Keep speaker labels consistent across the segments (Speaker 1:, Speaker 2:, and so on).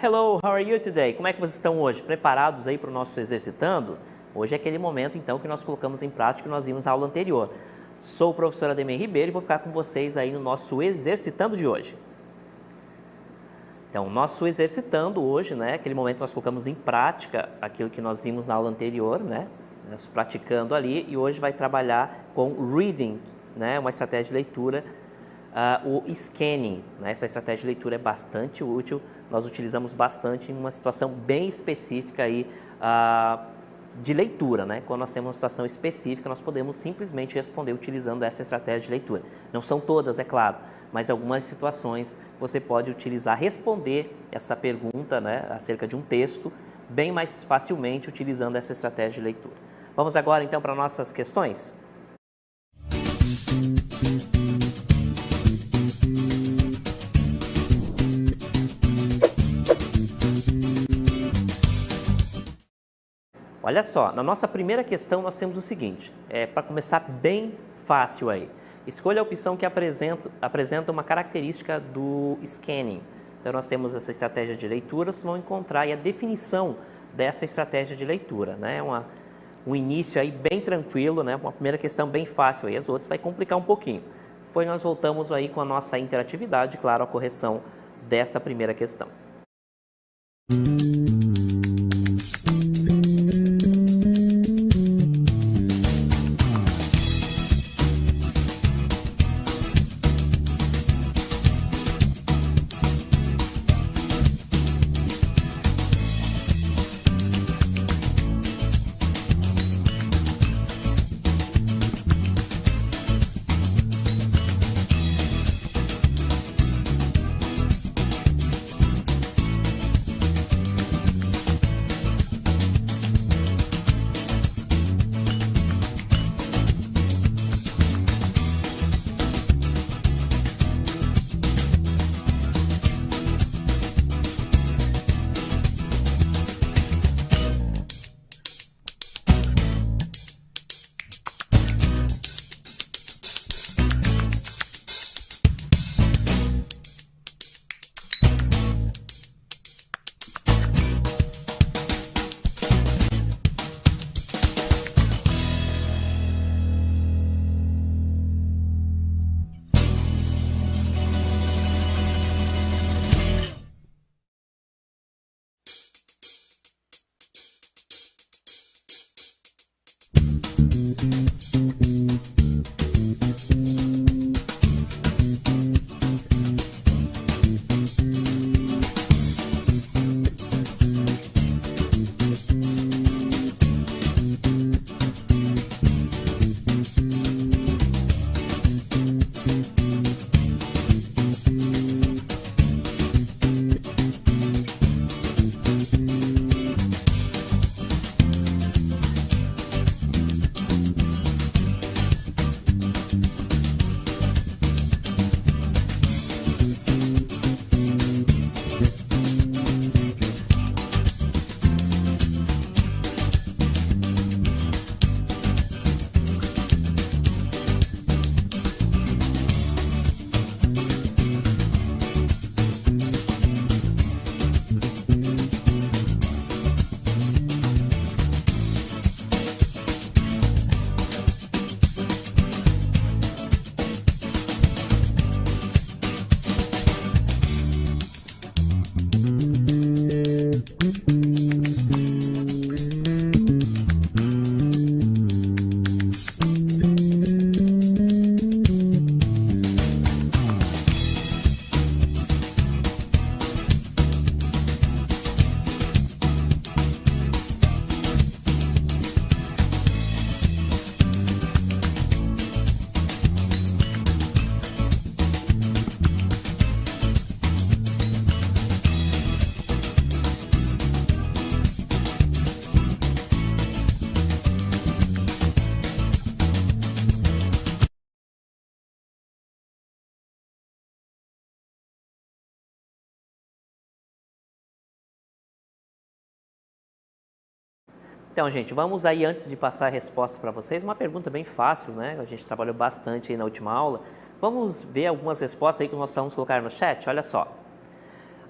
Speaker 1: Hello, how are you today? Como é que vocês estão hoje? Preparados aí para o nosso exercitando? Hoje é aquele momento então que nós colocamos em prática que nós vimos na aula anterior. Sou o professor Ademir Ribeiro e vou ficar com vocês aí no nosso exercitando de hoje. Então, nosso exercitando hoje, né, aquele momento que nós colocamos em prática aquilo que nós vimos na aula anterior, né, nós praticando ali, e hoje vai trabalhar com reading, né, uma estratégia de leitura, o scanning, né, essa estratégia de leitura é bastante útil, nós utilizamos bastante em uma situação bem específica aí, de leitura, né? Quando nós temos uma situação específica, nós podemos simplesmente responder utilizando essa estratégia de leitura. Não são todas, é claro, mas algumas situações você pode utilizar, responder essa pergunta, né, acerca de um texto, bem mais facilmente utilizando essa estratégia de leitura. Vamos agora então para nossas questões? Olha só, na nossa primeira questão nós temos o seguinte, para começar bem fácil aí. Escolha a opção que apresenta uma característica do scanning. Então nós temos essa estratégia de leitura, vocês vão encontrar aí a definição dessa estratégia de leitura, né? Um início aí bem tranquilo, né? Uma primeira questão bem fácil aí, as outras vai complicar um pouquinho. Depois nós voltamos aí com a nossa interatividade, claro, a correção dessa primeira questão. Então, gente, vamos aí, antes de passar a resposta para vocês, uma pergunta bem fácil, né? A gente trabalhou bastante aí na última aula. Vamos ver algumas respostas aí que nós vamos colocar no chat? Olha só.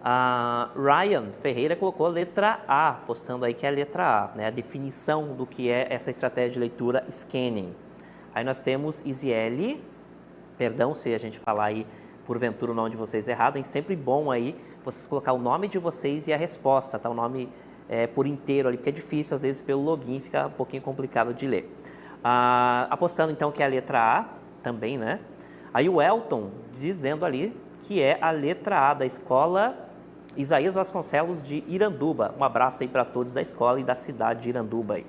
Speaker 1: A Ryan Ferreira colocou a letra A, postando aí que é a letra A, né? A definição do que é essa estratégia de leitura scanning. Aí nós temos Isiele, perdão se a gente falar aí porventura o nome de vocês errado, é sempre bom aí vocês colocar o nome de vocês e a resposta, tá? O nome por inteiro ali, porque é difícil, às vezes pelo login fica um pouquinho complicado de ler. Apostando então que é a letra A também, né? Aí o Elton dizendo ali que é a letra A da escola Isaías Vasconcelos de Iranduba. Um abraço aí para todos da escola e da cidade de Iranduba aí.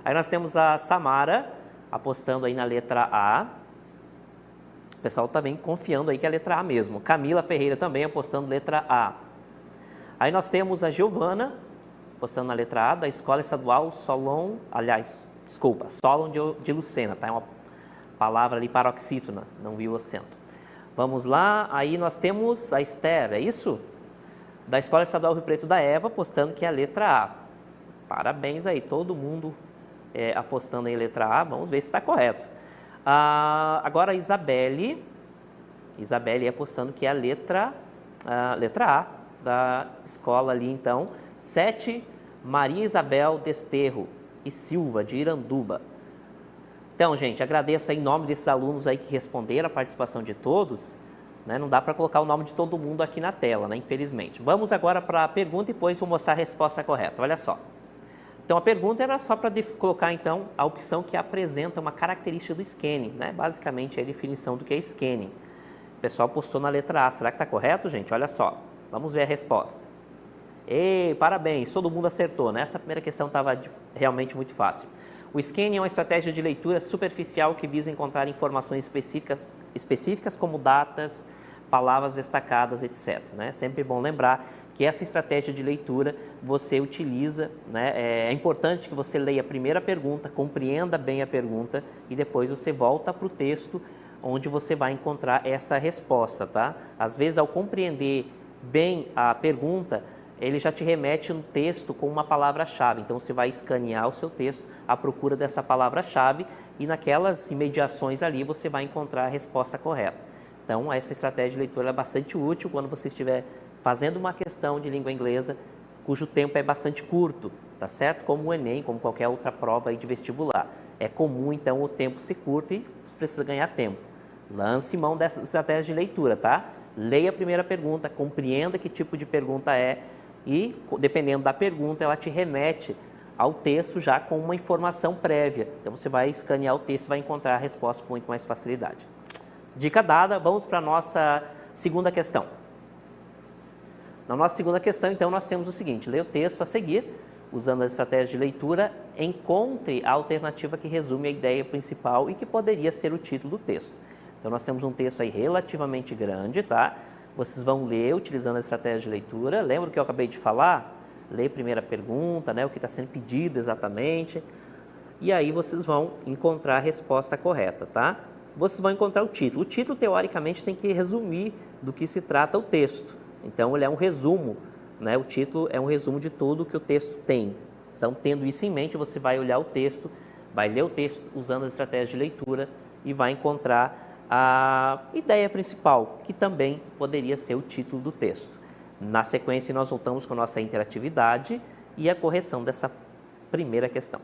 Speaker 1: Aí nós temos a Samara apostando aí na letra A. O pessoal também confiando aí que é a letra A mesmo. Camila Ferreira também apostando letra A. Aí nós temos a Giovana apostando na letra A da Escola Estadual Solon de Lucena, tá? É uma palavra ali paroxítona, não vi o acento. Vamos lá, aí nós temos a Esther, é isso? Da Escola Estadual Rio Preto da Eva, apostando que é a letra A. Parabéns aí, todo mundo apostando em letra A, vamos ver se está correto. Agora a Isabelle apostando que é a letra A da escola ali então, 7, Maria Isabel Desterro e Silva, de Iranduba. Então, gente, agradeço aí em nome desses alunos aí que responderam a participação de todos, né? Não dá para colocar o nome de todo mundo aqui na tela, né? Infelizmente. Vamos agora para a pergunta e depois vou mostrar a resposta correta. Olha só. Então, a pergunta era só para colocar, então, a opção que apresenta uma característica do scanning, né? Basicamente, a definição do que é scanning. O pessoal postou na letra A. Será que está correto, gente? Olha só. Vamos ver a resposta. Ei, parabéns, todo mundo acertou, né? Essa primeira questão estava realmente muito fácil. O scanning é uma estratégia de leitura superficial que visa encontrar informações específicas como datas, palavras destacadas, etc. Né? Sempre bom lembrar que essa estratégia de leitura você utiliza, né? É importante que você leia a primeira pergunta, compreenda bem a pergunta e depois você volta para o texto onde você vai encontrar essa resposta, tá? Às vezes, ao compreender bem a pergunta, ele já te remete no texto com uma palavra-chave. Então, você vai escanear o seu texto à procura dessa palavra-chave e naquelas imediações ali você vai encontrar a resposta correta. Então, essa estratégia de leitura é bastante útil quando você estiver fazendo uma questão de língua inglesa cujo tempo é bastante curto, tá certo? Como o Enem, como qualquer outra prova aí de vestibular. É comum, então, o tempo ser curto e você precisa ganhar tempo. Lance mão dessa estratégia de leitura, tá? Leia a primeira pergunta, compreenda que tipo de pergunta é e, dependendo da pergunta, ela te remete ao texto já com uma informação prévia. Então, você vai escanear o texto e vai encontrar a resposta com muito mais facilidade. Dica dada, vamos para a nossa segunda questão. Na nossa segunda questão, então, nós temos o seguinte: leia o texto a seguir, usando a estratégia de leitura, encontre a alternativa que resume a ideia principal e que poderia ser o título do texto. Então, nós temos um texto aí relativamente grande, tá? Vocês vão ler utilizando a estratégia de leitura. Lembra o que eu acabei de falar? Lê a primeira pergunta, né? O que está sendo pedido exatamente. E aí vocês vão encontrar a resposta correta, tá? Vocês vão encontrar o título. O título, teoricamente, tem que resumir do que se trata o texto. Então, ele é um resumo, né? O título é um resumo de tudo que o texto tem. Então, tendo isso em mente, você vai olhar o texto, vai ler o texto usando a estratégia de leitura e vai encontrar a ideia principal, que também poderia ser o título do texto. Na sequência, nós voltamos com a nossa interatividade e a correção dessa primeira questão.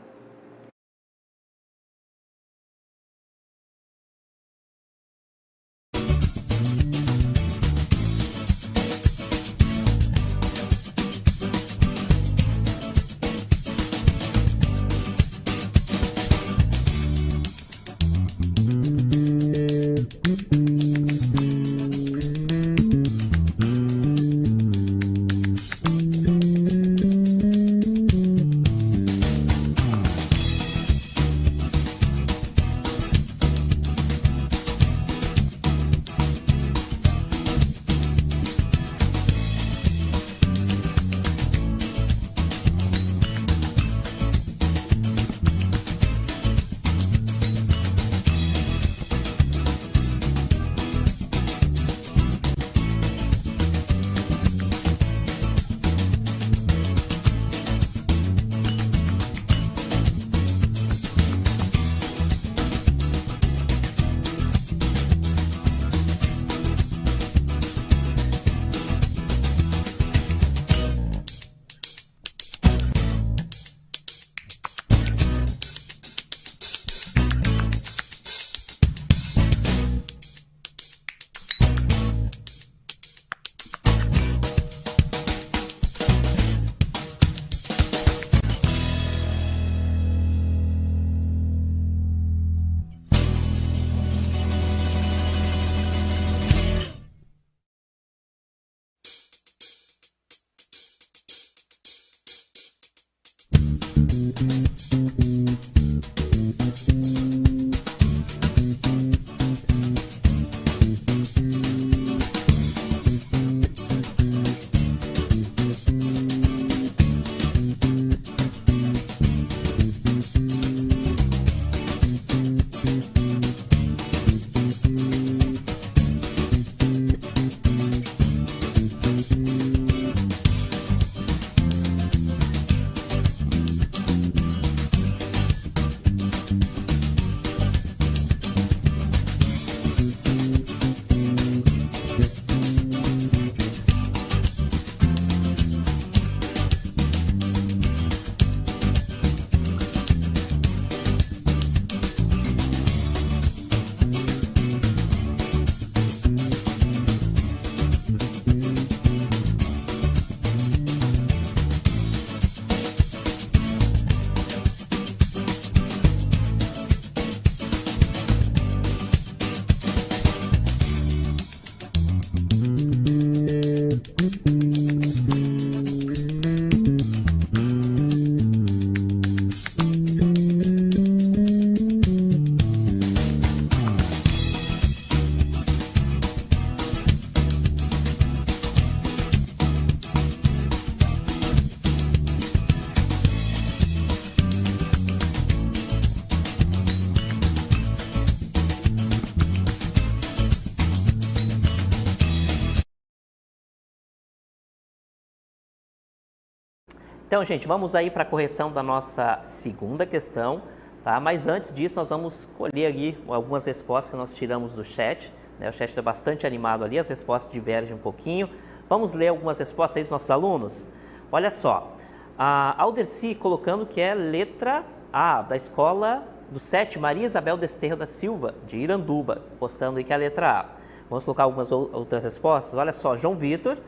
Speaker 1: Então, gente, vamos aí para a correção da nossa segunda questão, tá? Mas antes disso, nós vamos colher ali algumas respostas que nós tiramos do chat, né? O chat está bastante animado ali, as respostas divergem um pouquinho. Vamos ler algumas respostas aí dos nossos alunos? Olha só, a Alderci colocando que é letra A, da escola do 7, Maria Isabel Desterro da Silva, de Iranduba, postando aí que é a letra A. Vamos colocar algumas outras respostas. Olha só, João Vitor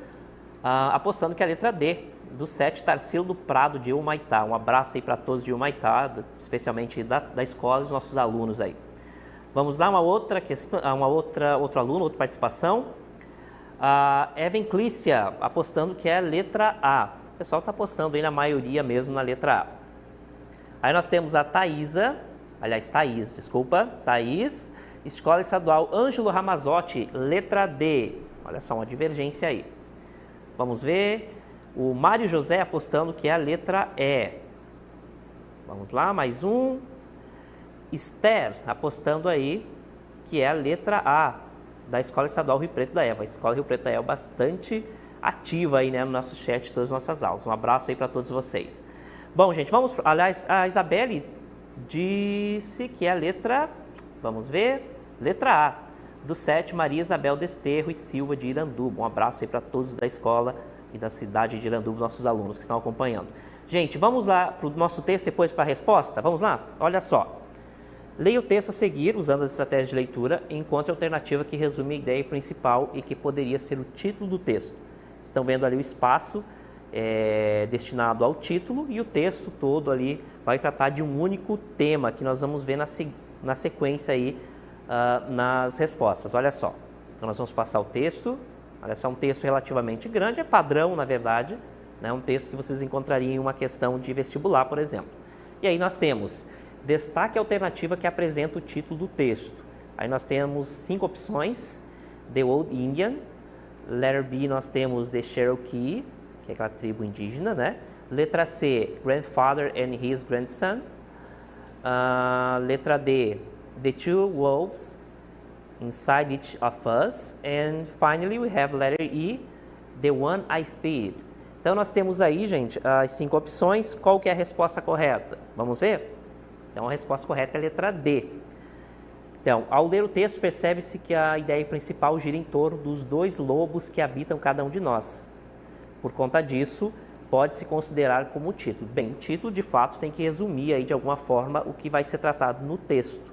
Speaker 1: apostando que é a letra D, do 7, Tarsilo do Prado, de Humaitá. Um abraço aí para todos de Humaitá, especialmente da escola e dos nossos alunos aí. Vamos lá, uma outra questão, outro aluno, outra participação. Evan Clícia apostando que é a letra A. O pessoal está apostando aí na maioria mesmo na letra A. Aí nós temos a Thaís, Escola Estadual Ângelo Ramazotti, letra D. Olha só, uma divergência aí. Vamos ver. O Mário José apostando que é a letra E. Vamos lá, mais um. Esther apostando aí que é a letra A, da Escola Estadual Rio Preto da Eva. A Escola Rio Preto da Eva bastante ativa aí, né, no nosso chat de todas as nossas aulas. Um abraço aí para todos vocês. Bom, gente, vamos... Aliás, a Isabelle disse que é a letra... Vamos ver. Letra A, do 7, Maria Isabel Desterro e Silva, de Iranduba. Um abraço aí para todos da escola e da cidade de Iranduba, nossos alunos que estão acompanhando. Gente, vamos lá para o nosso texto depois para a resposta? Vamos lá? Olha só. Leia o texto a seguir, usando as estratégias de leitura, e encontre a alternativa que resume a ideia principal e que poderia ser o título do texto. Estão vendo ali o espaço destinado ao título, e o texto todo ali vai tratar de um único tema que nós vamos ver na sequência aí nas respostas. Olha só, então nós vamos passar o texto. Olha só, um texto relativamente grande, é padrão na verdade, né? Um texto que vocês encontrariam em uma questão de vestibular, por exemplo. E aí nós temos destaque a alternativa que apresenta o título do texto. Aí nós temos 5 opções: The Old Indian. Letter B nós temos The Cherokee, que é aquela tribo indígena, né? Letra C, Grandfather and His Grandson. Letra D, The Two Wolves Inside Each of Us. And finally we have letter E, The One I Feed. Então nós temos aí, gente, as 5 opções. Qual que é a resposta correta? Vamos ver? Então a resposta correta é a letra D. Então, ao ler o texto, percebe-se que a ideia principal gira em torno dos 2 lobos que habitam cada um de nós. Por conta disso, pode-se considerar como título. Bem, o título, de fato, tem que resumir aí, de alguma forma, o que vai ser tratado no texto,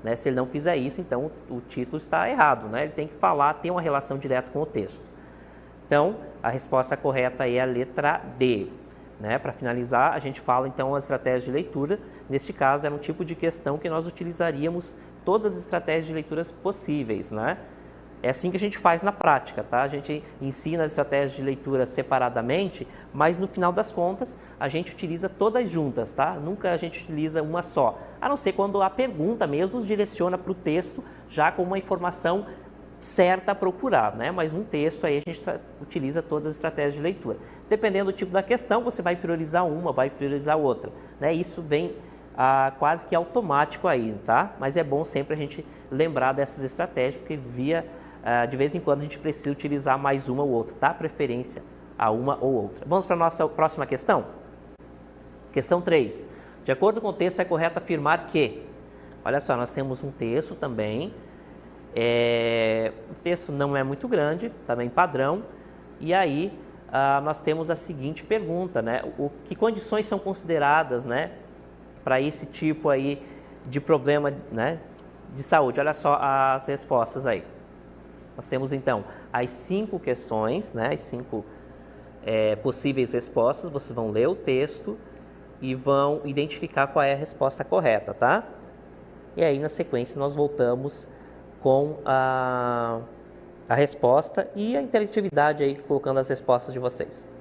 Speaker 1: né? Se ele não fizer isso, então o título está errado, né? Ele tem que falar, ter uma relação direta com o texto. Então, a resposta correta é a letra D. Né? Para finalizar, a gente fala então as estratégias de leitura. Neste caso, era um tipo de questão que nós utilizaríamos todas as estratégias de leituras possíveis, né? É assim que a gente faz na prática, tá? A gente ensina as estratégias de leitura separadamente, mas no final das contas, a gente utiliza todas juntas, tá? Nunca a gente utiliza uma só, a não ser quando a pergunta mesmo nos direciona para o texto, já com uma informação certa a procurar, né? Mas um texto aí a gente utiliza todas as estratégias de leitura. Dependendo do tipo da questão, você vai priorizar uma, vai priorizar outra, né? Isso vem quase que automático aí, tá? Mas é bom sempre a gente lembrar dessas estratégias, porque de vez em quando a gente precisa utilizar mais uma ou outra, tá? Preferência a uma ou outra. Vamos para a nossa próxima questão? Questão 3. De acordo com o texto, é correto afirmar que... Olha só, nós temos um texto também. O texto não é muito grande, também padrão. E aí, nós temos a seguinte pergunta, né? Que condições são consideradas, né, para esse tipo aí de problema, né, de saúde? Olha só as respostas aí. Nós temos então as 5 questões, né, as 5 possíveis respostas. Vocês vão ler o texto e vão identificar qual é a resposta correta, tá? E aí na sequência nós voltamos com a resposta e a interatividade aí, colocando as respostas de vocês.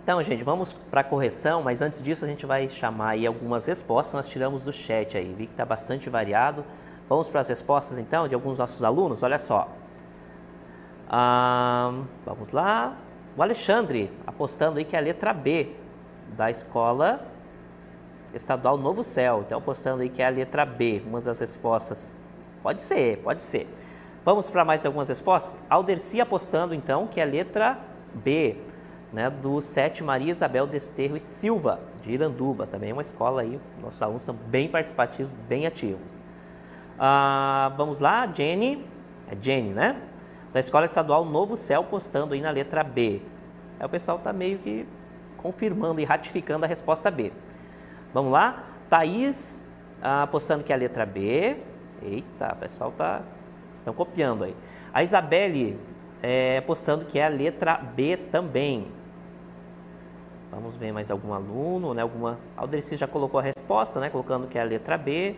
Speaker 1: Então, gente, vamos para a correção, mas antes disso a gente vai chamar aí algumas respostas. Nós tiramos do chat aí, vi que está bastante variado. Vamos para as respostas então de alguns nossos alunos, olha só. Vamos lá. O Alexandre apostando aí que é a letra B da Escola Estadual Novo Céu. Então, apostando aí que é a letra B, uma das respostas. Pode ser, pode ser. Vamos para mais algumas respostas? Alderci apostando então que é a letra B, né, do 7 Maria Isabel Desterro e Silva, de Iranduba. Também é uma escola aí, nossos alunos são bem participativos, bem ativos. Vamos lá, Jenny, é Jenny, né? Da Escola Estadual Novo Céu, postando aí na letra B. Aí o pessoal está meio que confirmando e ratificando a resposta B. Vamos lá, Thaís apostando que é a letra B. Eita, o pessoal estão copiando aí. A Isabelle apostando que é a letra B também. Vamos ver mais algum aluno, né? Alderci já colocou a resposta, né? Colocando que é a letra B,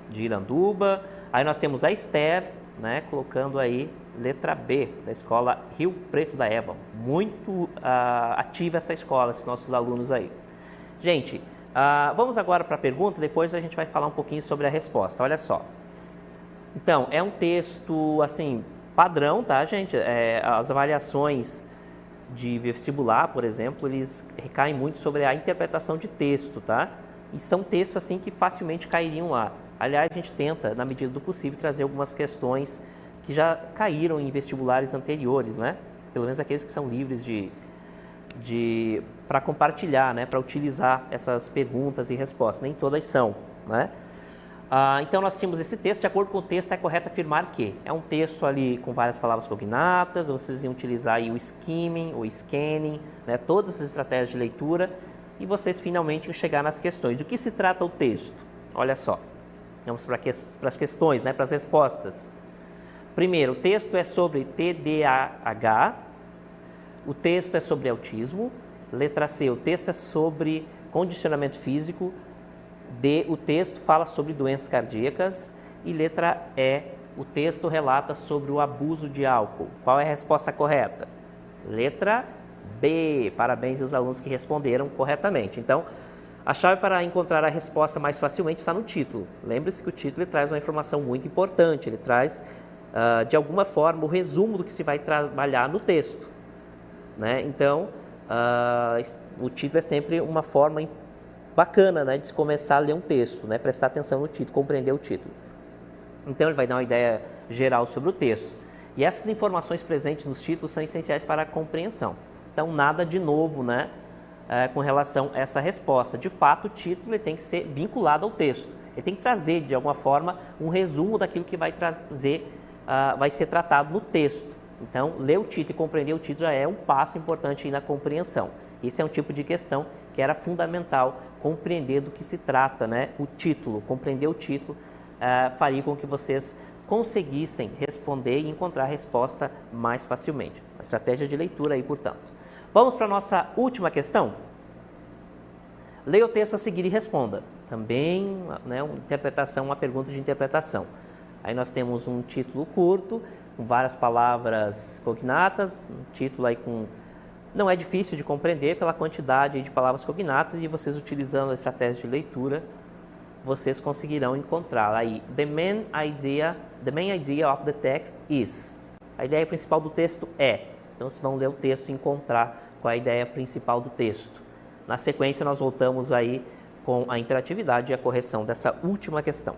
Speaker 1: de Iranduba. Aí nós temos a Esther, né? Colocando aí letra B, da Escola Rio Preto da Eva. Muito ativa essa escola, esses nossos alunos aí. Gente, vamos agora para a pergunta, depois a gente vai falar um pouquinho sobre a resposta. Olha só. Então, é um texto, assim, padrão, tá, gente? As avaliações de vestibular, por exemplo, eles recaem muito sobre a interpretação de texto, tá? E são textos, assim, que facilmente cairiam lá. Aliás, a gente tenta, na medida do possível, trazer algumas questões que já caíram em vestibulares anteriores, né? Pelo menos aqueles que são livres para compartilhar, né? Para utilizar essas perguntas e respostas. Nem todas são, né? Então, nós tínhamos esse texto. De acordo com o texto, é correto afirmar que é um texto ali com várias palavras cognatas. Vocês iam utilizar aí o skimming, o scanning, né? Todas essas estratégias de leitura. E vocês finalmente iam chegar nas questões. Do que se trata o texto? Olha só. Vamos para as questões, né? Para as respostas. Primeiro, o texto é sobre TDAH. O texto é sobre autismo. Letra C, o texto é sobre condicionamento físico. D, o texto fala sobre doenças cardíacas. E letra E, o texto relata sobre o abuso de álcool. Qual é a resposta correta? Letra B. Parabéns aos alunos que responderam corretamente. Então, a chave para encontrar a resposta mais facilmente está no título. Lembre-se que o título traz uma informação muito importante. Ele traz, de alguma forma, o resumo do que se vai trabalhar no texto, né? Então, o título é sempre uma forma bacana, né, de se começar a ler um texto, né, prestar atenção no título, compreender o título. Então, ele vai dar uma ideia geral sobre o texto. E essas informações presentes nos títulos são essenciais para a compreensão. Então, nada de novo, né, com relação a essa resposta. De fato, o título ele tem que ser vinculado ao texto. Ele tem que trazer, de alguma forma, um resumo daquilo que vai ser tratado no texto. Então, ler o título e compreender o título já é um passo importante aí na compreensão. Esse é um tipo de questão que era fundamental compreender do que se trata, né? O título, compreender o título faria com que vocês conseguissem responder e encontrar a resposta mais facilmente. Uma estratégia de leitura aí, portanto. Vamos para a nossa última questão? Leia o texto a seguir e responda. Também, né, uma pergunta de interpretação. Aí nós temos um título curto, com várias palavras cognatas, um título aí não é difícil de compreender pela quantidade de palavras cognatas, e vocês utilizando a estratégia de leitura, vocês conseguirão encontrar aí the main idea of the text is. A ideia principal do texto é. Então, vocês vão ler o texto e encontrar qual é a ideia principal do texto. Na sequência, nós voltamos aí com a interatividade e a correção dessa última questão.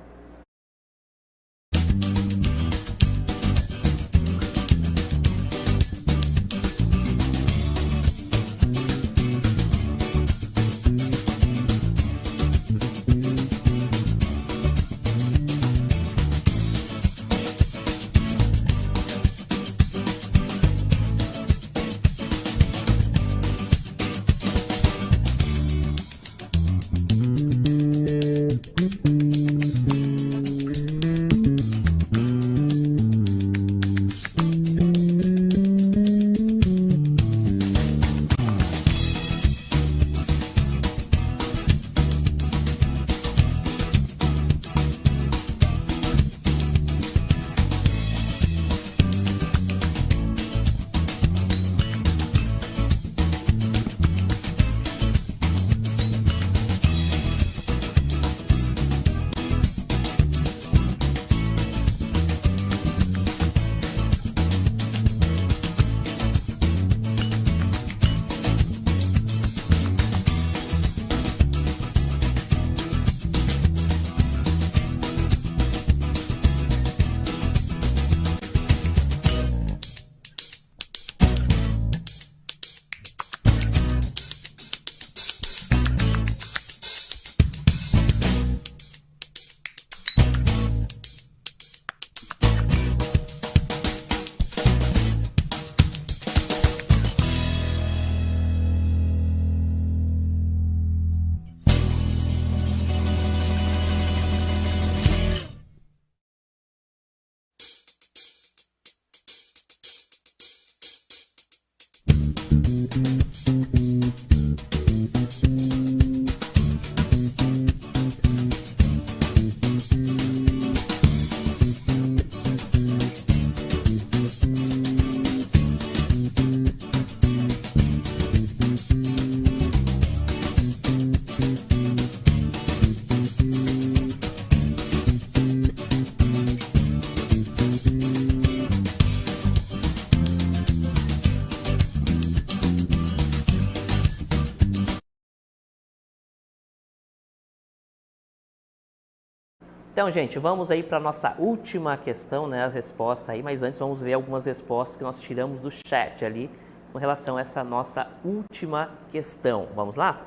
Speaker 1: Então, gente, vamos aí para a nossa última questão, né, a resposta aí, mas antes vamos ver algumas respostas que nós tiramos do chat ali com relação a essa nossa última questão. Vamos lá?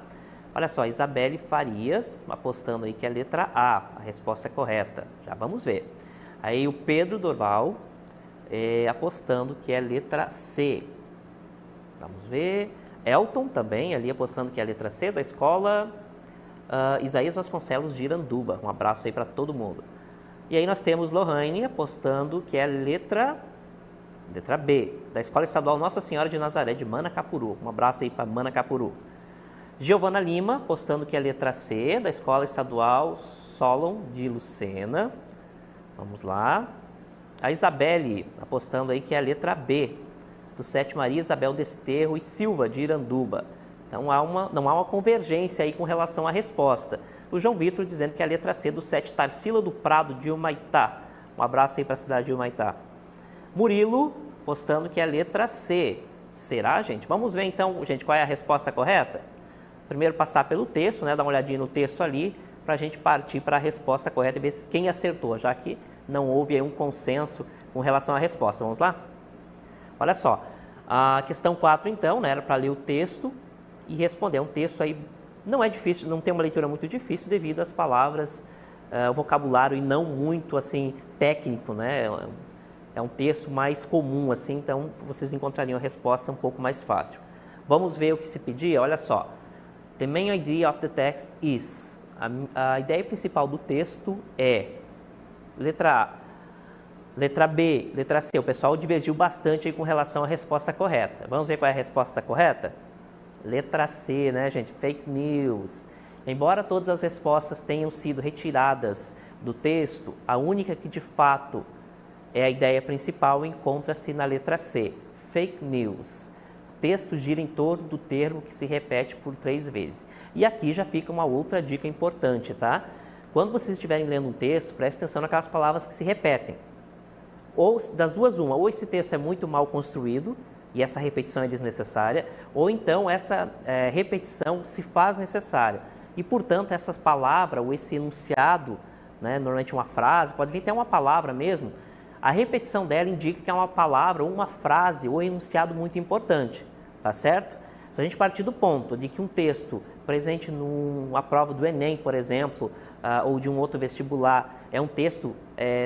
Speaker 1: Olha só, Isabelle Farias apostando aí que é a letra A resposta é correta. Já vamos ver. Aí o Pedro Dorval apostando que é a letra C. Vamos ver. Elton também ali apostando que é a letra C da escola Isaías Vasconcelos de Iranduba. Um abraço aí para todo mundo. E aí nós temos Lohane apostando que é a letra B, da Escola Estadual Nossa Senhora de Nazaré de Manacapuru. Um abraço aí para Manacapuru. Giovana Lima apostando que é a letra C, da Escola Estadual Solon de Lucena. Vamos lá. A Isabelle apostando aí que é a letra B, do Sete Maria Isabel Desterro e Silva de Iranduba. Então não há uma convergência aí com relação à resposta. O João Vitor dizendo que é a letra C do 7 Tarsila do Prado de Humaitá. Um abraço aí para a cidade de Humaitá. Murilo postando que é a letra C. Será, gente? Vamos ver então, gente, qual é a resposta correta? Primeiro passar pelo texto, né? Dar uma olhadinha no texto ali para a gente partir para a resposta correta e ver quem acertou, já que não houve aí um consenso com relação à resposta. Vamos lá? Olha só, a questão 4 então, né? Era para ler o texto e responder. É um texto aí, não é difícil, não tem uma leitura muito difícil devido às palavras, o vocabulário e não muito assim técnico, né? É um texto mais comum assim, então vocês encontrariam a resposta um pouco mais fácil. Vamos ver o que se pedia, olha só. The main idea of the text is. A ideia principal do texto é letra A, letra B, letra C. O pessoal divergiu bastante aí com relação à resposta correta. Vamos ver qual é a resposta correta? Letra C, né, gente? Fake news. Embora todas as respostas tenham sido retiradas do texto, a única que de fato é a ideia principal encontra-se na letra C. Fake news. O texto gira em torno do termo que se repete por 3 vezes. E aqui já fica uma outra dica importante, tá? Quando vocês estiverem lendo um texto, preste atenção naquelas palavras que se repetem. Ou das duas uma, ou esse texto é muito mal construído, e essa repetição é desnecessária, ou então essa repetição se faz necessária. E, portanto, essas palavras, ou esse enunciado, né, normalmente uma frase, pode vir até uma palavra mesmo, a repetição dela indica que é uma palavra, ou uma frase, ou enunciado muito importante, tá certo? Se a gente partir do ponto de que um texto presente numa prova do Enem, por exemplo, ou de um outro vestibular, é um texto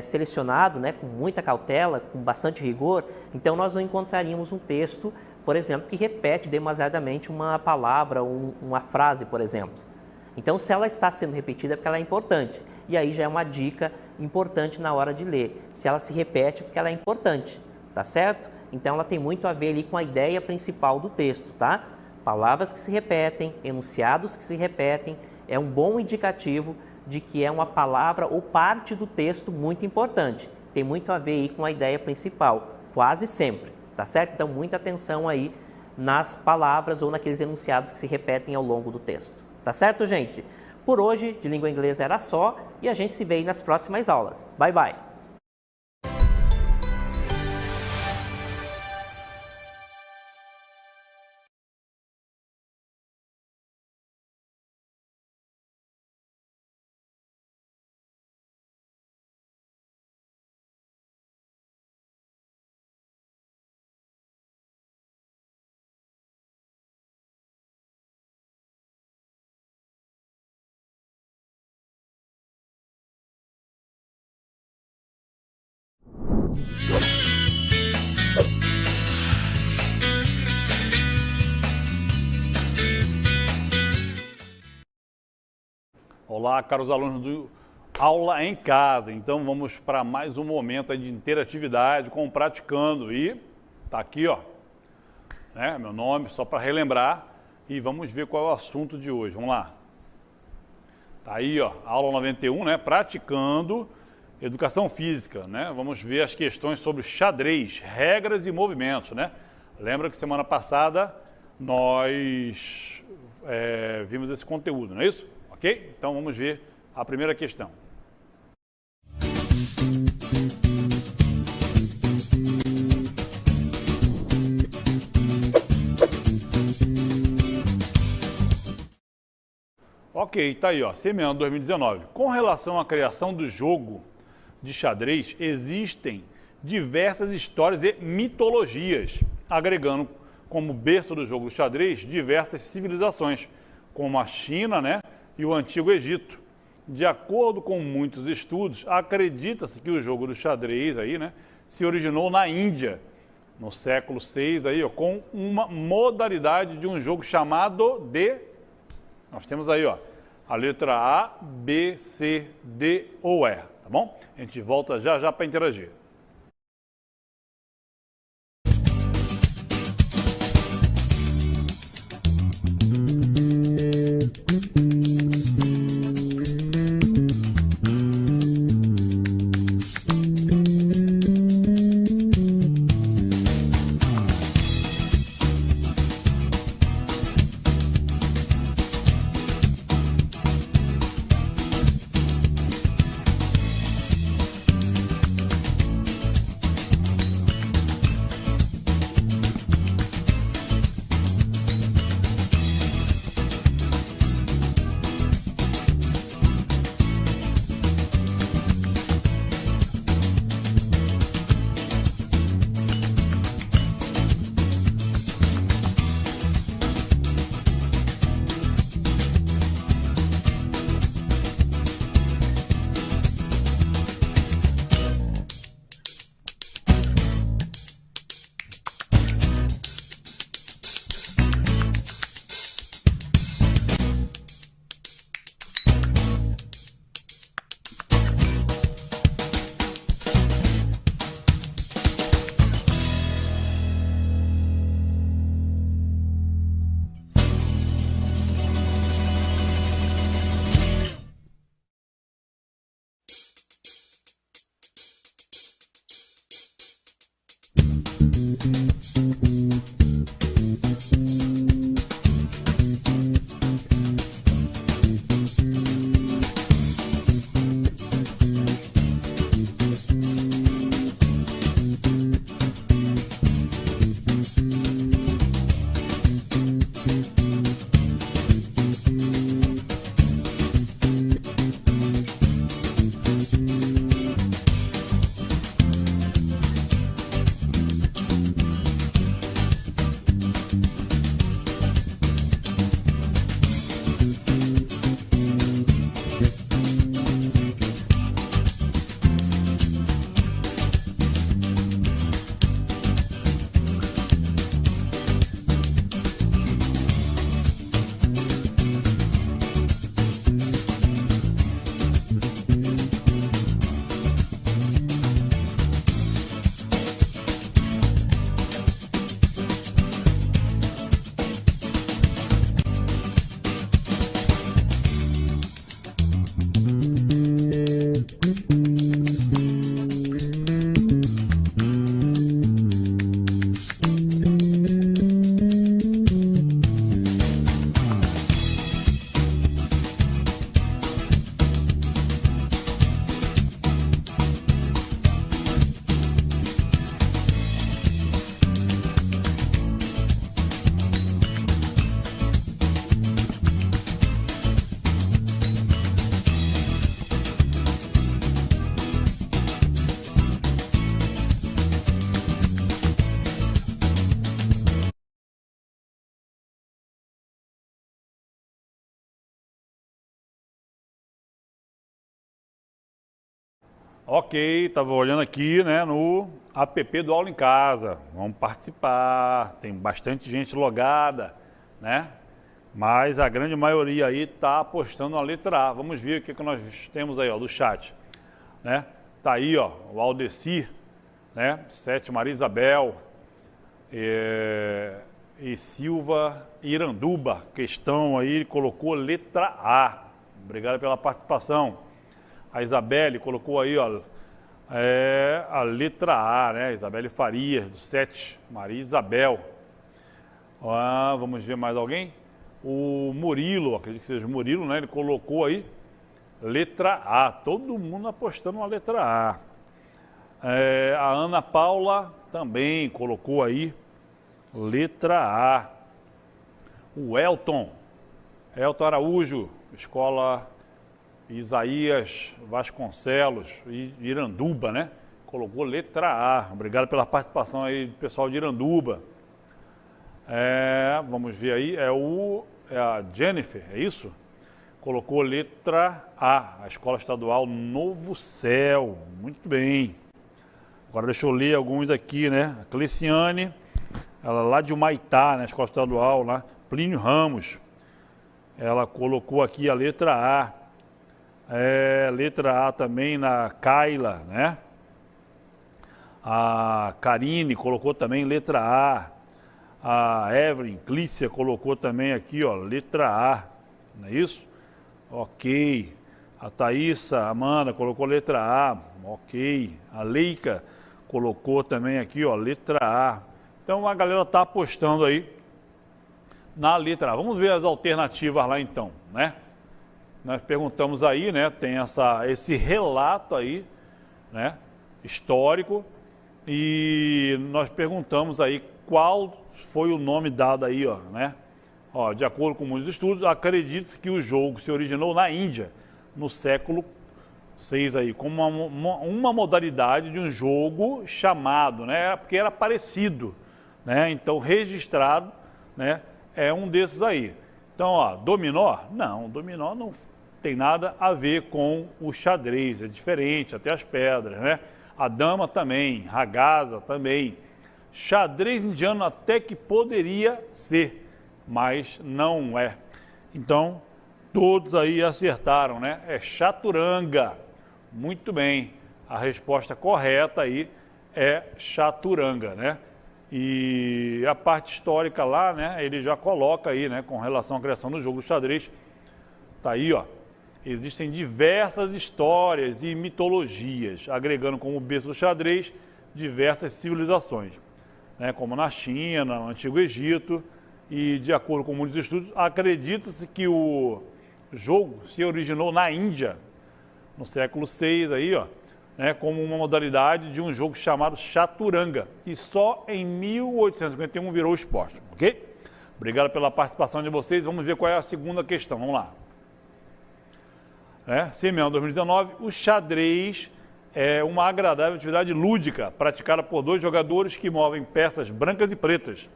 Speaker 1: selecionado, né, com muita cautela, com bastante rigor, então nós não encontraríamos um texto, por exemplo, que repete demasiadamente uma palavra ou uma frase, por exemplo. Então, se ela está sendo repetida é porque ela é importante, e aí já é uma dica importante na hora de ler. Se ela se repete é porque ela é importante, tá certo? Então, ela tem muito a ver ali com a ideia principal do texto, tá? Palavras que se repetem, enunciados que se repetem, é um bom indicativo de que é uma palavra ou parte do texto muito importante. Tem muito a ver aí com a ideia principal, quase sempre, tá certo? Então, muita atenção aí nas palavras ou naqueles enunciados que se repetem ao longo do texto. Tá certo, gente? Por hoje, de língua inglesa era só e a gente se vê aí nas próximas aulas. Bye, bye!
Speaker 2: Olá, caros alunos do Aula em Casa. Então vamos para mais um momento de interatividade com o Praticando. E tá aqui, ó, né, meu nome, só para relembrar. E vamos ver qual é o assunto de hoje. Vamos lá. Tá aí, ó, aula 91, né, Praticando Educação Física, né? Vamos ver as questões sobre xadrez, regras e movimentos, né? Lembra que semana passada nós vimos esse conteúdo, não é isso? Ok? Então vamos ver a primeira questão. Ok, tá aí, ó, CMEAN 2019. Com relação à criação do jogo de xadrez, existem diversas histórias e mitologias, agregando como berço do jogo do xadrez diversas civilizações, como a China, né, e o Antigo Egito. De acordo com muitos estudos, acredita-se que o jogo do xadrez aí, né, se originou na Índia, no século VI, aí, ó, com uma modalidade de um jogo chamado de... Nós temos aí, ó, a letra A, B, C, D ou E, tá bom? A gente volta já já para interagir. Ok, estava olhando aqui, né, no app do Aula em Casa. Vamos participar, tem bastante gente logada, né? Mas a grande maioria aí está apostando na letra A. Vamos ver o que nós temos aí, ó, do chat, né? Tá aí, ó, o Aldecir, né? 7, Maria Isabel, e Silva Iranduba, questão aí, ele colocou letra A. Obrigado pela participação. A Isabelle colocou aí, ó, a letra A, né? Isabelle Farias, do 7, Maria Isabel. Vamos ver mais alguém? O Murilo, acredito que seja o Murilo, né? Ele colocou aí letra A. Todo mundo apostando na letra A. A Ana Paula também colocou aí letra A. O Elton Elton Araújo, Escola Isaías Vasconcelos, Iranduba, né? Colocou letra A. Obrigado pela participação aí do pessoal de Iranduba. Vamos ver aí, é a Jennifer, é isso? Colocou letra A, a Escola Estadual Novo Céu. Muito bem. Agora deixa eu ler alguns aqui, né? A Cleciane, ela lá de Humaitá, né? Escola Estadual lá. Plínio Ramos, ela colocou aqui a letra A. Letra A também na Kaila, né? A Karine colocou também letra A. A Evelyn Clícia colocou também aqui, ó, letra A. Não é isso? Ok. A Thaísa Amanda colocou letra A. Ok. A Leica colocou também aqui, ó, letra A. Então a galera tá apostando aí na letra A. Vamos ver as alternativas lá então, né? Nós perguntamos aí, né? Tem esse relato aí, né? Histórico. E nós perguntamos aí qual foi o nome dado aí, ó, né? Ó, de acordo com muitos estudos, acredita-se que o jogo se originou na Índia, no século VI aí, como uma modalidade de um jogo chamado, né? Porque era parecido, né? Então, registrado, né? É um desses aí. Então, ó, dominó? Não, dominó não tem nada a ver com o xadrez, é diferente, até as pedras, né? A dama também, ragazza também. Xadrez indiano até que poderia ser, mas não é. Então, todos aí acertaram, né? É chaturanga. Muito bem. A resposta correta aí é chaturanga, né? E a parte histórica lá, né? Ele já coloca aí, né? Com relação à criação do jogo do xadrez. Tá aí, ó. Existem diversas histórias e mitologias, agregando como berço do xadrez diversas civilizações, né? Como na China, no Antigo Egito. E, de acordo com muitos estudos, acredita-se que o jogo se originou na Índia, no século VI, aí, ó, né, como uma modalidade de um jogo chamado chaturanga. E só em 1851 virou esporte, ok? Obrigado pela participação de vocês. Vamos ver qual é a segunda questão. Vamos lá. CMEAN 2019, o xadrez é uma agradável atividade lúdica praticada por dois jogadores que movem peças brancas e pretas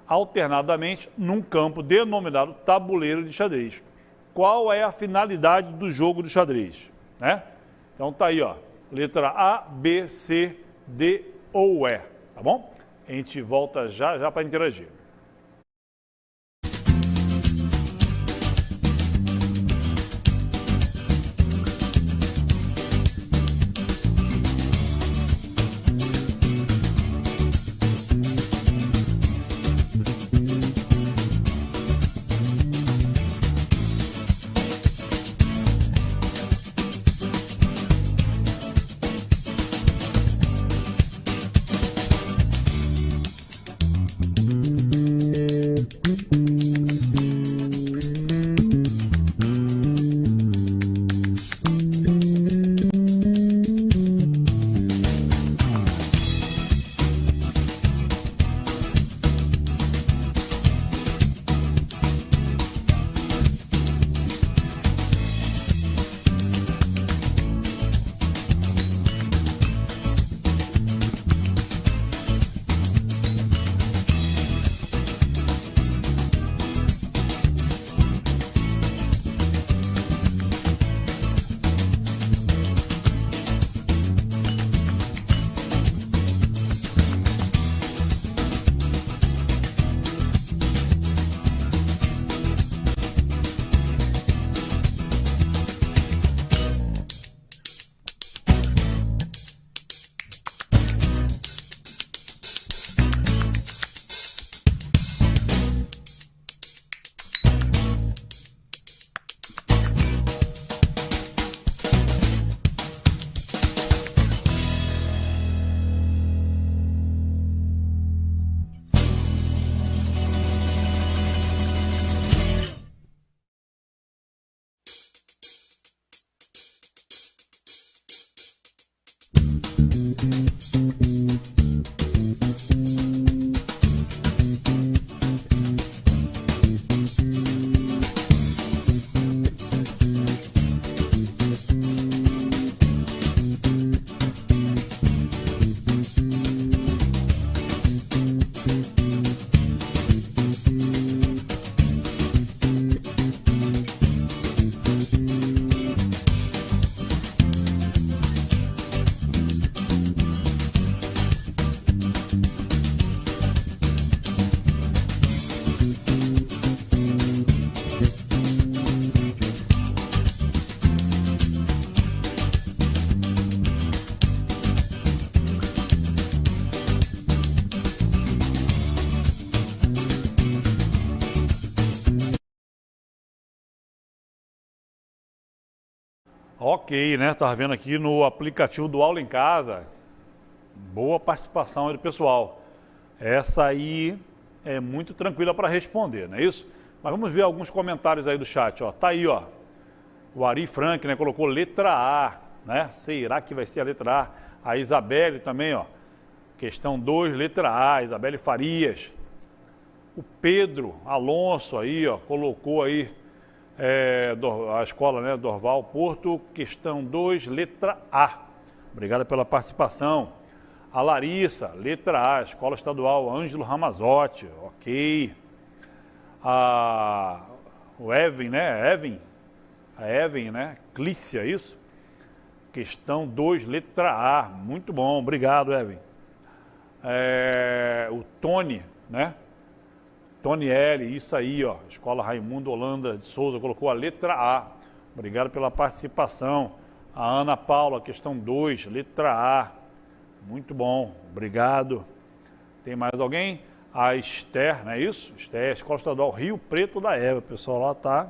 Speaker 2: alternadamente num campo denominado tabuleiro de xadrez. Qual é a finalidade do jogo do xadrez? Né? Então tá aí, ó, letra A, B, C, D ou E, tá bom? A gente volta já para interagir. Ok, né? Tava vendo aqui no aplicativo do Aula em Casa. Boa participação aí do pessoal. Essa aí é muito tranquila para responder, não é isso? Mas vamos ver alguns comentários aí do chat, ó. Tá aí, ó. O Ari Frank, né, colocou letra A, né? Será que vai ser a letra A? A Isabelle também, ó. Questão 2, letra A, Isabelle Farias. O Pedro Alonso aí, ó, colocou aí a escola, né, Dorval Porto, questão 2, letra A. Obrigado pela participação. A Larissa, letra A, Escola Estadual Ângelo Ramazotti, ok. O Evan, né, a Evan, né, Clícia, isso? Questão 2, letra A, muito bom, obrigado, Evan. O Tony, né? Tony L, isso aí, ó. Escola Raimundo Holanda de Souza colocou a letra A. Obrigado pela participação. A Ana Paula, questão 2, letra A. Muito bom, obrigado. Tem mais alguém? A Esther, não é isso? Esther, Escola Estadual Rio Preto da Eva. O pessoal lá tá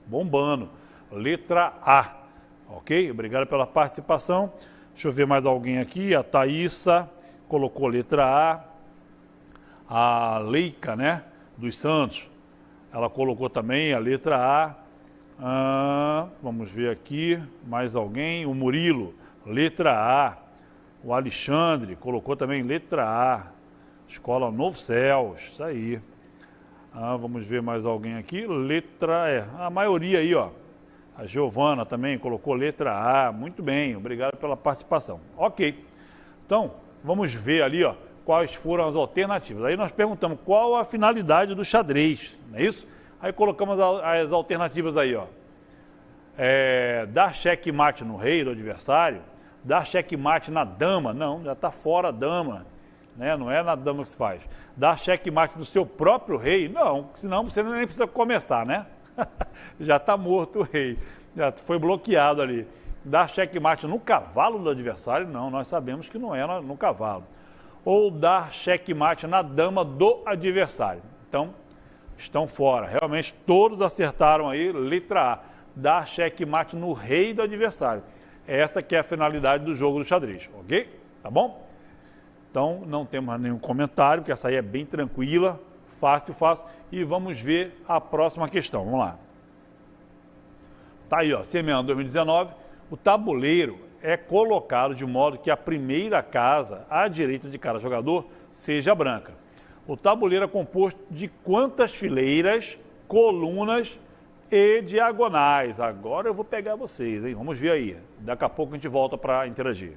Speaker 2: bombando. Letra A. Ok? Obrigado pela participação. Deixa eu ver mais alguém aqui. A Thaísa colocou letra A. A Leica, né? Dos Santos, ela colocou também a letra A. Vamos ver aqui, mais alguém. O Murilo, letra A. O Alexandre colocou também letra A. Escola Novo Céus, isso aí. Vamos ver mais alguém aqui. Letra E. A maioria aí, ó. A Giovana também colocou letra A. Muito bem, obrigado pela participação. Ok. Então, vamos ver ali, ó, quais foram as alternativas. Aí nós perguntamos qual a finalidade do xadrez, não é isso? Aí colocamos as alternativas aí, ó. Dar checkmate no rei do adversário, dar checkmate na dama, não, já está fora a dama, né? Não é na dama que se faz. Dar checkmate no seu próprio rei, não, senão você nem precisa começar, né? Já está morto o rei, já foi bloqueado ali. Dar checkmate no cavalo do adversário, não, nós sabemos que não é no cavalo. Ou dar checkmate na dama do adversário. Então, estão fora. Realmente, todos acertaram aí, letra A. Dar checkmate no rei do adversário. Essa que é a finalidade do jogo do xadrez, ok? Tá bom? Então, não temos nenhum comentário, porque essa aí é bem tranquila, fácil. E vamos ver a próxima questão. Vamos lá. Tá aí, ó, semeando 2019, o tabuleiro é colocado de modo que a primeira casa à direita de cada jogador seja branca. O tabuleiro é composto de quantas fileiras, colunas e diagonais? Agora eu vou pegar vocês, hein? Vamos ver aí. Daqui a pouco a gente volta para interagir.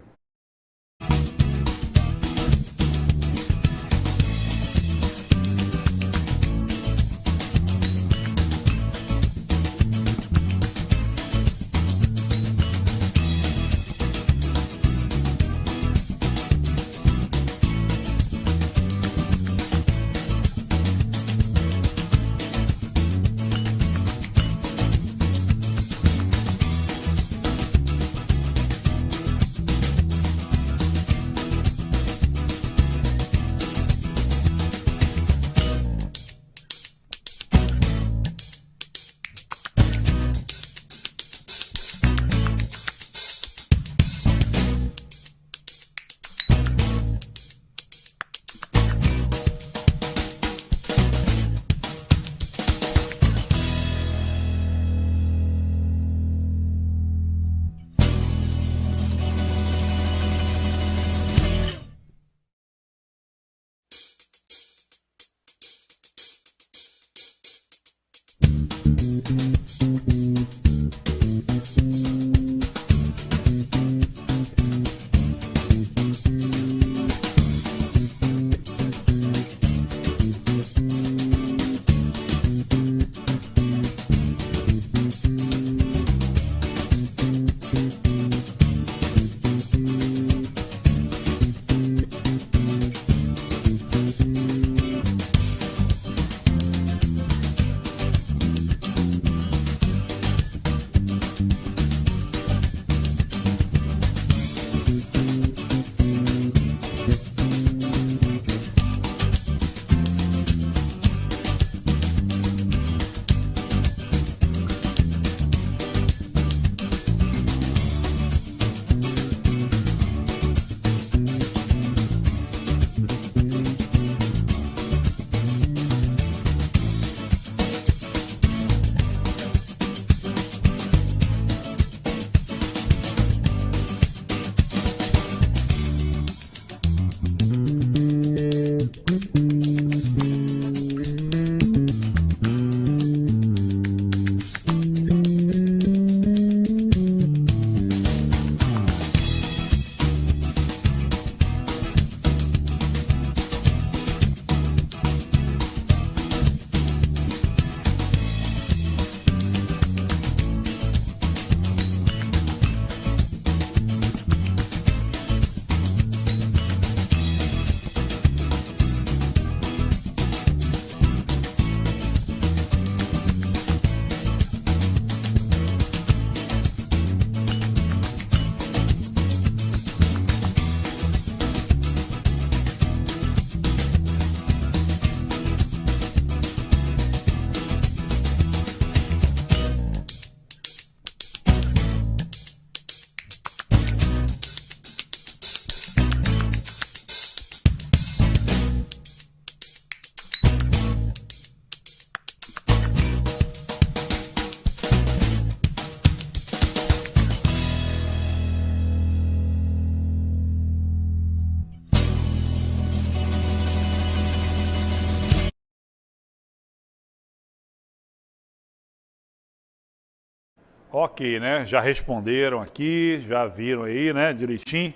Speaker 2: Ok, né? Já responderam aqui, já viram aí, né? Direitinho.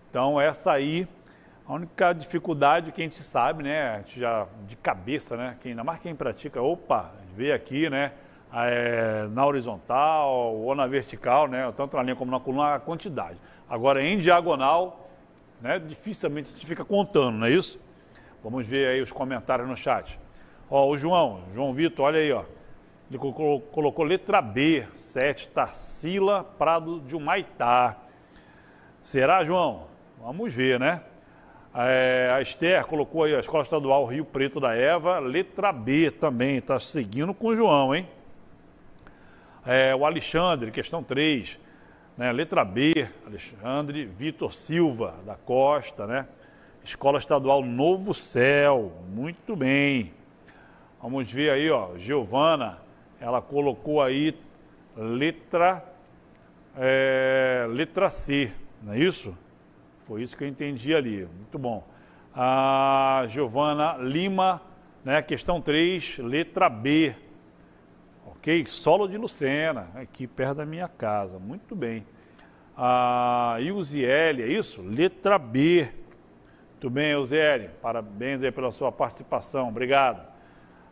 Speaker 2: Então, essa aí, a única dificuldade que a gente sabe, né? A gente já de cabeça, né? Ainda mais quem pratica, opa, vê aqui, né? Na horizontal ou na vertical, né? Tanto na linha como na coluna, a quantidade. Agora, em diagonal, né? Dificilmente a gente fica contando, não é isso? Vamos ver aí os comentários no chat. Ó, o João Vitor, olha aí, ó. Ele colocou letra B, 7, Tarsila Prado de Humaitá. Será, João? Vamos ver, né? A Esther colocou aí a Escola Estadual Rio Preto da Eva, letra B também, está seguindo com o João, hein? O Alexandre, questão 3, né? Letra B, Alexandre Vitor Silva da Costa, né? Escola Estadual Novo Céu, muito bem. Vamos ver aí, ó, Giovana, ela colocou aí letra C, não é isso? Foi isso que eu entendi ali, muito bom. A Giovana Lima, né, questão 3, letra B. Ok? Solo de Lucena, aqui perto da minha casa, muito bem. A Ilziele, é isso? Letra B. Muito bem, Ilziele, parabéns aí pela sua participação, obrigado.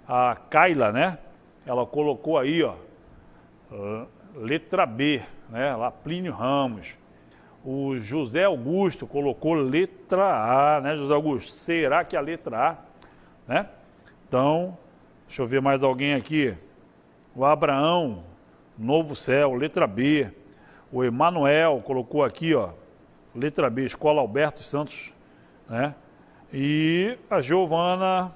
Speaker 2: A Kaila, né? Ela colocou aí, ó, letra B, né? Lá Plínio Ramos. O José Augusto colocou letra A, né, José Augusto? Será que é a letra A, né? Então, deixa eu ver mais alguém aqui. O Abraão, Novo Céu, letra B. O Emanuel colocou aqui, ó, letra B, Escola Alberto Santos, né? E a Giovana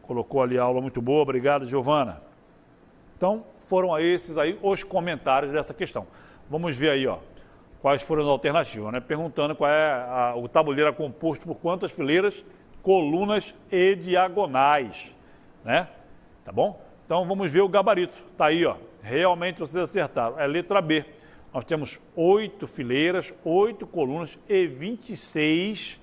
Speaker 2: colocou ali a aula muito boa, obrigado, Giovana. Então, foram esses aí os comentários dessa questão. Vamos ver aí, ó, quais foram as alternativas, né? Perguntando qual é o tabuleiro é composto por quantas fileiras, colunas e diagonais, né? Tá bom? Então, vamos ver o gabarito. Tá aí, ó. Realmente vocês acertaram. É letra B. Nós temos 8 fileiras, 8 colunas e 26,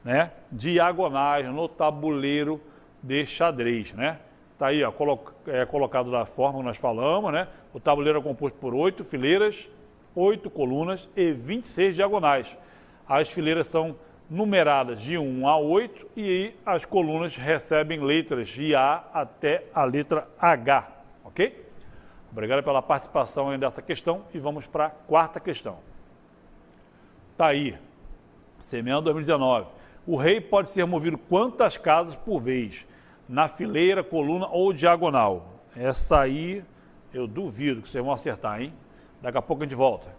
Speaker 2: né, diagonais no tabuleiro de xadrez, né? Tá aí, ó, colocado da forma que nós falamos, né? O tabuleiro é composto por 8 fileiras, 8 colunas e 26 diagonais. As fileiras são numeradas de 1 a 8 e as colunas recebem letras de A até a letra H, ok? Obrigado pela participação dessa questão e vamos para a quarta questão. Tá aí, Semana 2019. O rei pode ser movido quantas casas por vez? Na fileira, coluna ou diagonal? Essa aí eu duvido que vocês vão acertar, hein? Daqui a pouco a gente volta.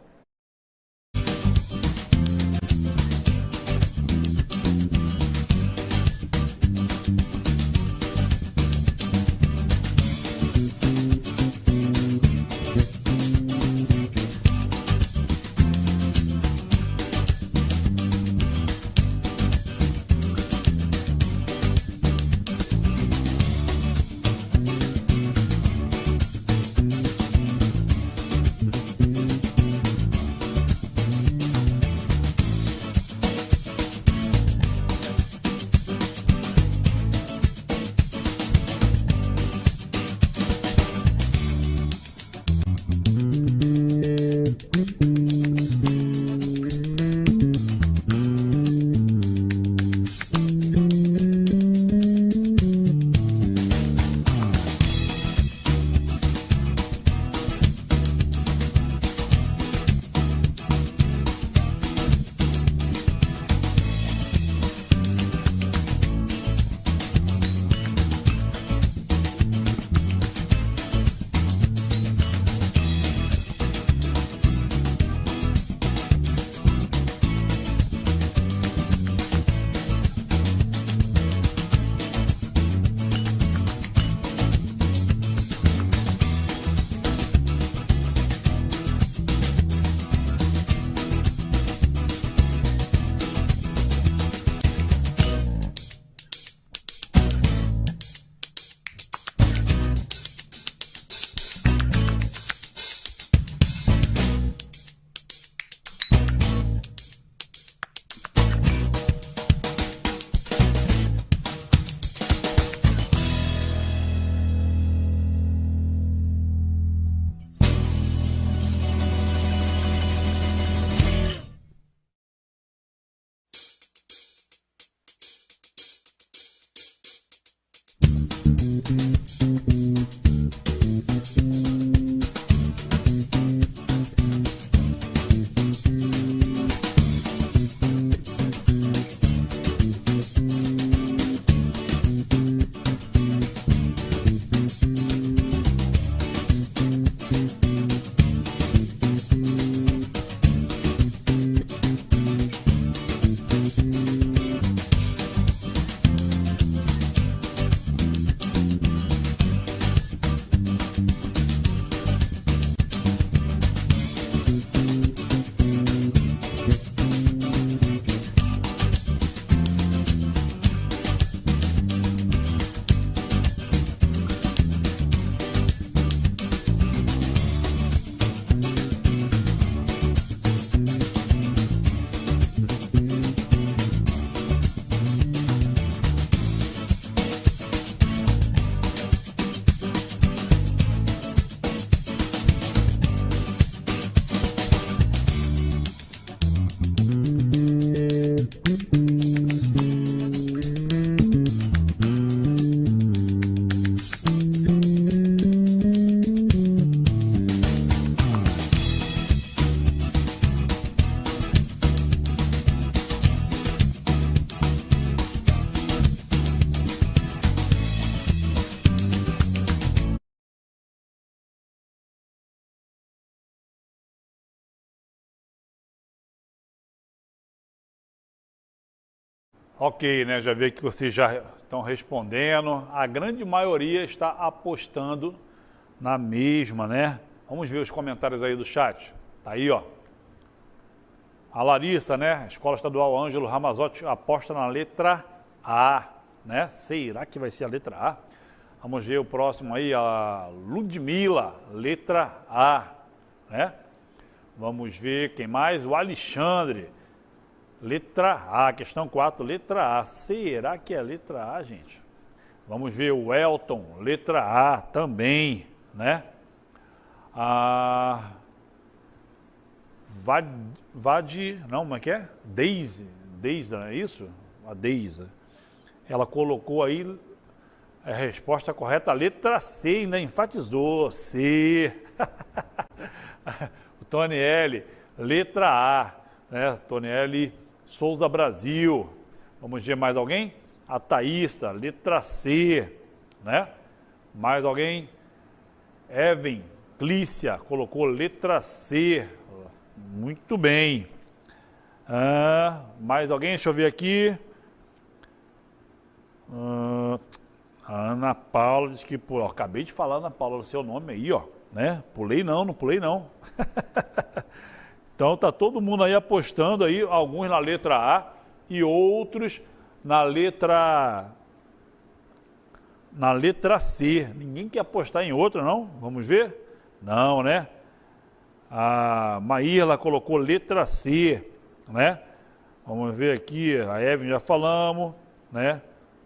Speaker 2: Ok, né? Já vi que vocês já estão respondendo. A grande maioria está apostando na mesma, né? Vamos ver os comentários aí do chat. Tá aí, ó. A Larissa, né? Escola Estadual Ângelo Ramazotti aposta na letra A, né? Será que vai ser a letra A? Vamos ver o próximo aí, a Ludmila, letra A, né? Vamos ver quem mais? O Alexandre, letra A, questão 4, letra A. Será que é a letra A, gente? Vamos ver o Elton, letra A também, né? A não, como é que é? Deise, não é isso? A Deise. Ela colocou aí a resposta correta, a letra C, ainda enfatizou, C. O Tony L, letra A, né? Tony L Souza Brasil. Vamos ver mais alguém? A Thaísa, letra C, né? Mais alguém? Evan Clícia colocou letra C. Muito bem. Mais alguém? Deixa eu ver aqui. A Ana Paula disse que, pô, acabei de falar, Ana Paula, o seu nome aí, ó, né? Pulei não pulei não. Então tá todo mundo aí apostando aí, alguns na letra A e outros na letra C. Ninguém quer apostar em outra, não? Vamos ver? Não, né? A Maíla colocou letra C, né? Vamos ver aqui, a Evelyn já falamos, né?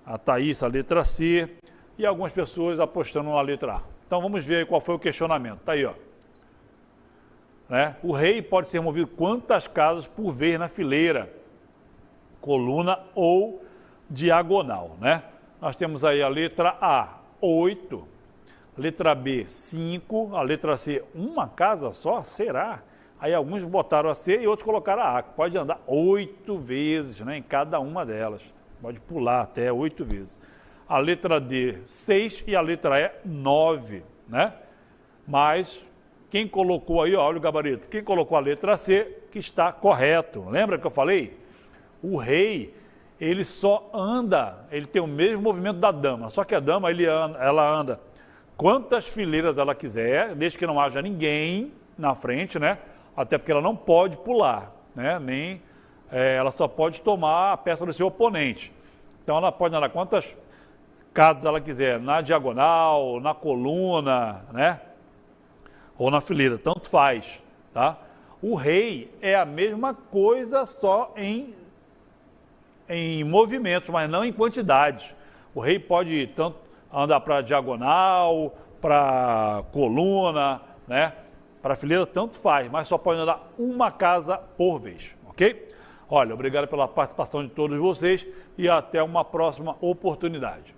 Speaker 2: A Thaís, a letra C, e algumas pessoas apostando na letra A. Então vamos ver aí qual foi o questionamento. Tá aí, ó. Né? O rei pode ser movido quantas casas por vez na fileira, coluna ou diagonal, né? Nós temos aí a letra A, 8, letra B, 5, a letra C, uma casa só? Será? Aí alguns botaram a C e outros colocaram a A, que pode andar 8 vezes, né, em cada uma delas. Pode pular até 8 vezes. A letra D, 6 e a letra E, 9, né? Mas quem colocou aí, ó, olha o gabarito, quem colocou a letra C, que está correto. Lembra que eu falei? O rei, ele só anda, ele tem o mesmo movimento da dama, só que a dama, ela anda quantas fileiras ela quiser, desde que não haja ninguém na frente, né? Até porque ela não pode pular, né? Nem ela só pode tomar a peça do seu oponente. Então ela pode andar quantas casas ela quiser, na diagonal, na coluna, né? Ou na fileira, tanto faz, tá? O rei é a mesma coisa, só em movimentos, mas não em quantidade. O rei pode tanto andar para diagonal, para coluna, né? Para fileira, tanto faz, mas só pode andar uma casa por vez, ok? Olha, obrigado pela participação de todos vocês e até uma próxima oportunidade.